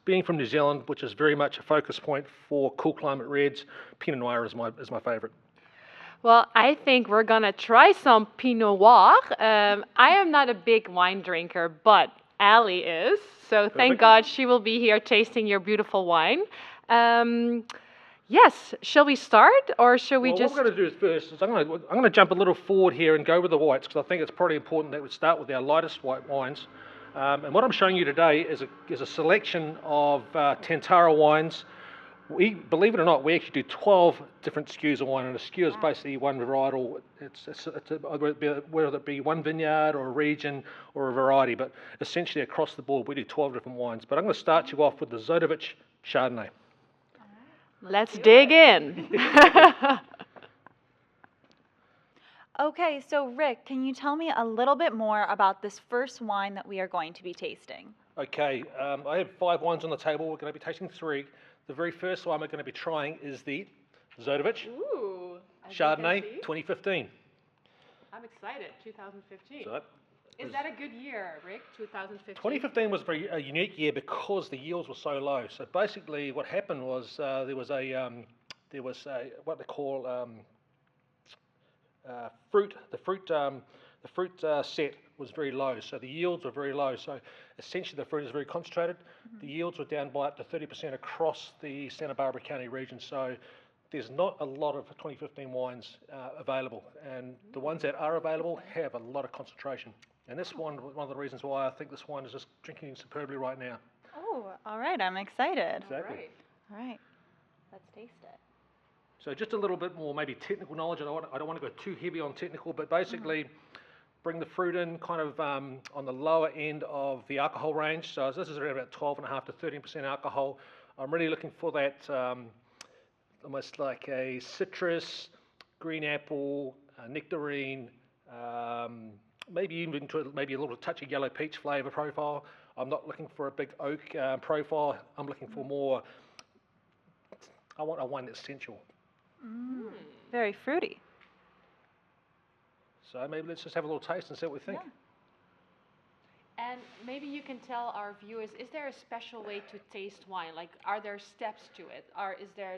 Being from New Zealand, which is very much a focus point for cool climate reds, Pinot Noir is my favourite. Well, I think we're gonna try some Pinot Noir. I am not a big wine drinker, but Ali is. So thank Perfect. God she will be here tasting your beautiful wine. Um, yes, shall we start or shall we Well, just? what we're going to do is first is I'm going to jump a little forward here and go with the whites because I think it's probably important that we start with our lightest white wines. And what I'm showing you today is a selection of Tantara wines. We, believe it or not, we actually do 12 different SKUs of wine, and a SKU is basically one varietal. Whether it be one vineyard or a region or a variety, but essentially across the board we do 12 different wines. But I'm going to start you off with the Zotovich Chardonnay. Let's dig in. Okay, so Rick, can you tell me a little bit more about this first wine that we are going to be tasting? Okay, I have 5 wines on the table. We're going to be tasting 3. The very first one we're going to be trying is the Zotovich Ooh, Chardonnay 2015. I'm excited. 2015. So Is that a good year, Rick? 2015. 2015 was a unique year because the yields were so low. So basically, what happened was there was what they call fruit. The fruit set was very low, so the yields were very low. So essentially, the fruit is very concentrated. The yields were down by up to 30% across the Santa Barbara County region. So there's not a lot of 2015 wines available, and the ones that are available have a lot of concentration. And this one of the reasons why I think this wine is just drinking superbly right now. Oh, all right, I'm excited. Exactly. All right, let's taste it. So just a little bit more maybe technical knowledge. I don't want to go too heavy on technical, but basically bring the fruit in kind of on the lower end of the alcohol range. So this is around about 12.5 to 13% alcohol. I'm really looking for that almost like a citrus, green apple, nectarine, maybe even to maybe a little touch of yellow peach flavour profile. I'm not looking for a big oak profile. I'm looking for more. I want a wine that's sensual. Very fruity. So maybe let's just have a little taste and see what we think. Yeah. And maybe you can tell our viewers, is there a special way to taste wine? Like, are there steps to it?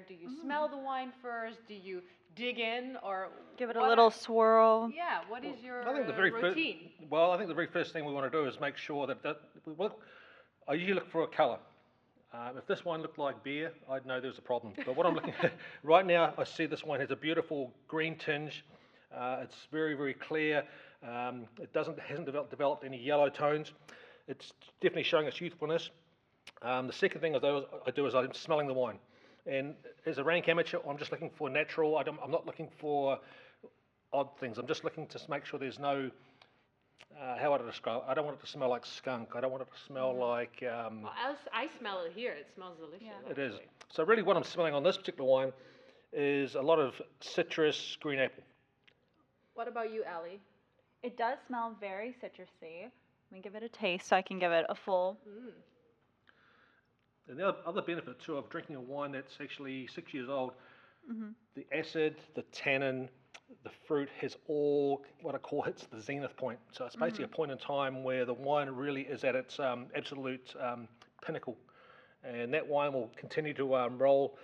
Do you smell the wine first? Do you dig in? Or Give it a little swirl. Yeah, what is your I think the routine? I think the very first thing we want to do is make sure I usually look for a colour. If this wine looked like beer, I'd know there's a problem. But what I'm looking at right now, I see this wine has a beautiful green tinge. It's very, very clear. It hasn't developed any yellow tones. It's definitely showing its youthfulness. The second thing I do is I'm smelling the wine. And as a rank amateur, I'm just looking for natural. I'm not looking for odd things. I'm just looking to make sure there's no, how would I describe it? I don't want it to smell like skunk. I don't want it to smell like... Well, I smell it here. It smells delicious. Yeah. It is. So really what I'm smelling on this particular wine is a lot of citrus, green apple. What about you, Ali? It does smell very citrusy. Let me give it a taste so I can give it a full. And the other benefit too of drinking a wine that's actually 6 years old, the acid, the tannin, the fruit has all what I call hits the zenith point. So it's basically a point in time where the wine really is at its absolute pinnacle. And that wine will continue to roll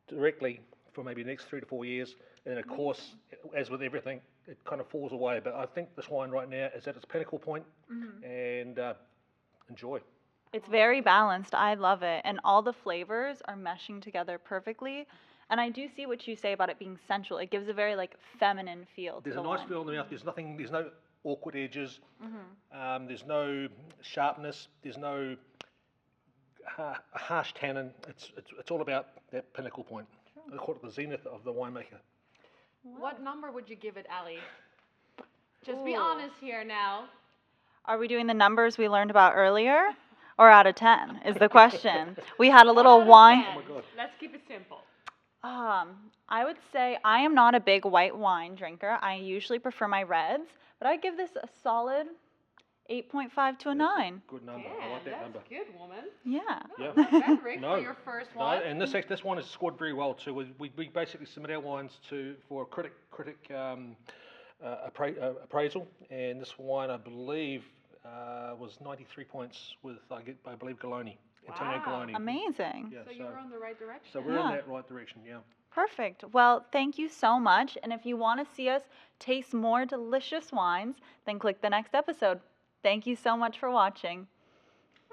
directly for maybe the next 3 to 4 years. And of course, as with everything, it kind of falls away. But I think this wine right now is at its pinnacle point, and enjoy. It's very balanced. I love it. And all the flavors are meshing together perfectly. And I do see what you say about it being sensual. It gives a very like feminine feel to There's the a nice wine. feel in the mouth. There's no awkward edges. There's no sharpness. There's no harsh tannin. It's all about that pinnacle point. I call it the zenith of the winemaker. What number would you give it, Ali? Just be Ooh. honest here now. Are we doing the numbers we learned about earlier? Or out of 10 is the question. We had a little wine. Oh my God. Let's keep it simple. I would say I am not a big white wine drinker. I usually prefer my reds, but I'd give this a solid 8.5 to a 9. Good number. I like that that's number. good, woman. Yeah. Yeah. Not bad, Rick, No. for your first No, one. and this one has scored very well too. We basically submit our wines for critic appraisal, and this wine I believe was 93 points with I believe Galoni, Antonio Wow. Galoni. Amazing. Yeah, So you were on the right direction. so we're Yeah. in that right direction, yeah. Perfect. Well, thank you so much. And if you want to see us taste more delicious wines, then click the next episode. Thank you so much for watching.